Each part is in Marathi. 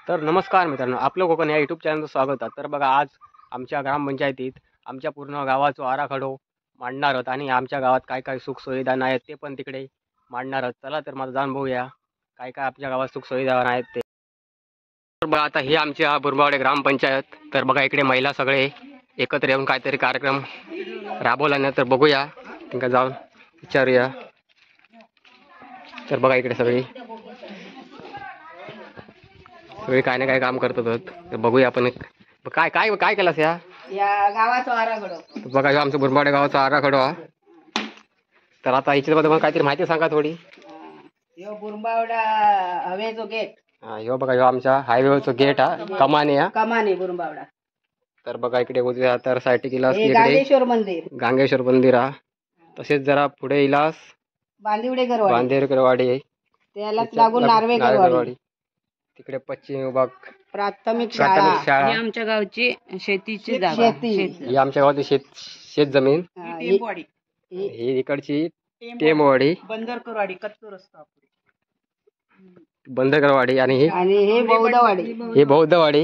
तर नमस्कार मित्रांनो, आपलं कोकण या यूट्यूब चॅनलचं स्वागत आहे. तर बघा, आज आमच्या ग्रामपंचायतीत आमच्या पूर्ण गावाचा आराखडो मांडणार आहोत आणि आमच्या गावात काय काय सुखसुविधा नाहीत ते पण तिकडे मांडणार आहोत. चला तर मला जाऊन बघूया काय काय आमच्या गावात सुखसुविधा नाहीत ते. तर बघा, आता ही आमची बुरबावडे ग्रामपंचायत. तर बघा, इकडे महिला सगळे एकत्र येऊन काहीतरी कार्यक्रम राबवला नाही. तर बघूया, तिकडे जाऊन विचारूया. तर बघा, इकडे सगळी काय ना काय काम करत होत. तर बघूया आपण काय काय काय केलंस या गावाचा आराखडो. तर बघा, ह्यो आमच्या बुरबाडे गावाचा आराखडो हा. तर आता याच्याबद्दल मला काहीतरी माहिती सांगा थोडी. ह्यो बुरबावडा हवेचो गेट. ह्यो बघा, ह्यो आमच्या हायवेवरचं गेट हा, कमानी हा. कमानी बुरबावडा. तर बघा, इकडे उजव्या तर साईड गेलास हे इकडे गांगेश्वर मंदिर. गांगेश्वर मंदिर हा. तसेच जरा पुढे इलास बांदिवडेकरवाडी. बांदेरकरवाडी आहे. त्याला लागून नार्वेकरवाडी. तिकडे पश्चिम विभाग प्राथमिक प्राथमिक शाळा. ही आमच्या गावची शेतीची जागा. ही आमच्या गावाची शेत जमीन. ही इकडची टेमवाडी बंदरकरवाडी. कच्चो रस्ता. बंदरकरवाडी आणि हे बौद्धवाडी. ही बौद्धवाडी.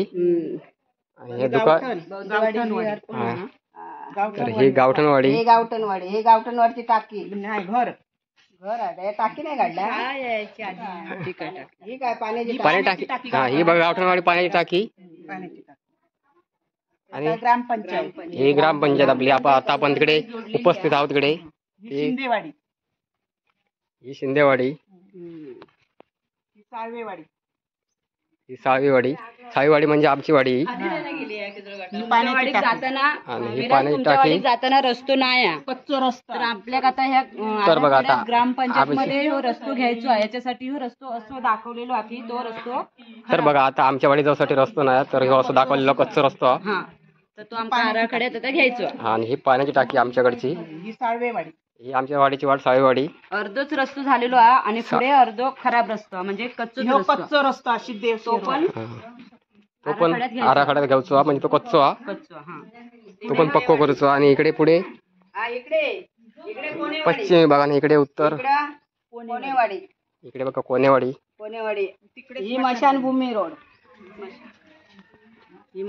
आणि हे दुकान तर ही गावठणवाडी. हे गावठणवाडीची टाकी. घर आहे. टाकी नाही काढला. ही काय पाण्याची टाकी. हा, ही बघा, गावठणवाडी पाण्याची टाकी. आणि ग्रामपंचायत. ही ग्रामपंचायत आपली. आता आपण तिकडे उपस्थित आहोत. तिकडे शिंदेवाडी. ही शिंदेवाडी. साळवेवाडी. ही साळवीवाडी. साळवीवाडी म्हणजे आमची वाडी. पाण्यावाडीत जाताना आणि ही पाण्याची टाकी. जाताना रस्तो नाही आहे. कच्चो रस्ता. तर आपल्याक आता ह्या तर बघा, आता ग्रामपंचायत मध्ये ह्यो रस्तो घ्यायचो आहे. याच्यासाठी ह्यो रस्तो असं दाखवलेलो आहे की तो रस्तो. तर बघा, आता आमच्या वाडी जाऊसाठी रस्तो नाही. तर ह्यो असं दाखवलेला कच्चा रस्तो हा. हा, तर तो आमच्या आराखड्यात आता घ्यायचो. आणि ही पाण्याची टाकी आमच्याकडची. ही साळवेवाडी. ही आमच्या वाडीची वाट साळवीवाडी. अर्धच रस्तो झालेलो आहे आणि पुढे अर्धो खराब रस्तो म्हणजे कच्चो कच्चो रस्ता. सिद्धेश्वर. तो पण तो पण आराखड्यात घ्यायचो हा. म्हणजे तो कच्चो हा. हा. तो पण पक्को करूचो. आणि इकडे पुढे इकडे पश्चिम विभाग आणि इकडे उत्तर. कोणेवाडी. इकडे बघा, कोणेवाडी. ही मशानभूमी रोड.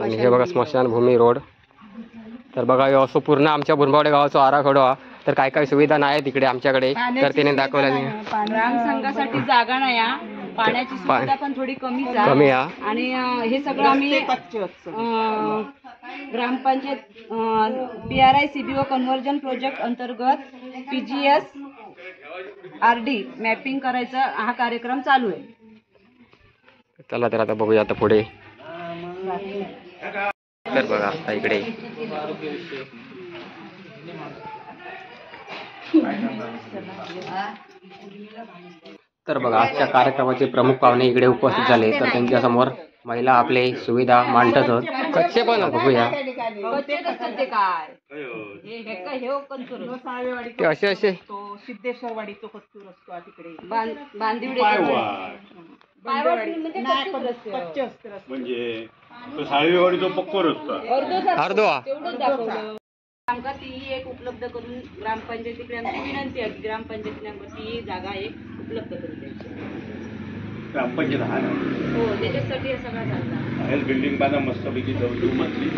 आणि हे बघा, स्मशानभूमी रोड. तर बघा, हे असं पूर्ण आमच्या बुरबावडे गावाचा आराखडा हा. तर काय काय सुविधा नाही तिकडे आमच्याकडे. तर तिने दाखवल्या नाही. ग्राम संघासाठी जागा नाही आहे. पाण्याची सुविधा पण थोडी कमी आहे. आणि हे सगळं आम्ही ग्रामपंचायत PRI CBO कन्व्हर्जन प्रोजेक्ट अंतर्गत PGS RD मॅपिंग करायचा हा कार्यक्रम चालू आहे. चला तर आता बघूया आता पुढे. तर बघा, आता इकडे तर बघा, आजच्या कार्यक्रमाचे प्रमुख पाहुणे इकडे उपस्थित झाले. तर त्यांच्या समोर महिला आपले सुविधा मांडत आहेत. कच्चे पण बघूया ते असे सिद्धेश्वरवाडी. तो कच्चो रस्ता तिकडे. बांदिवडे म्हणजे तो साळवीवाडी तो पक्को रस्ता. अर्धो हा. तेवढंच दाखवलं. आमका ती एक उपलब्ध करून ग्रामपंचायतीकडे आमची विनंती आहे की ग्रामपंचायतीने आमका ती जागा एक उपलब्ध करून द्यायची. ग्रामपंचायत हा ना. हो, त्याच्यासाठी हे सगळं चालतं. बाहेर बिल्डिंग बांधा मस्तपैकी 2 मजली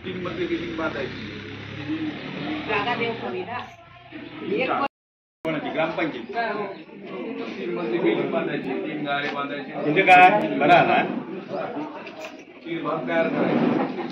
3 मजली बिल्डिंग बांधायची. जागा देऊ कमी ना. ग्रामपंचायत 3 मजली बिल्डिंग बांधायची. 3 गाळे बांधायची. म्हणजे काय बरं ना. 3 भाग तयार करायचे.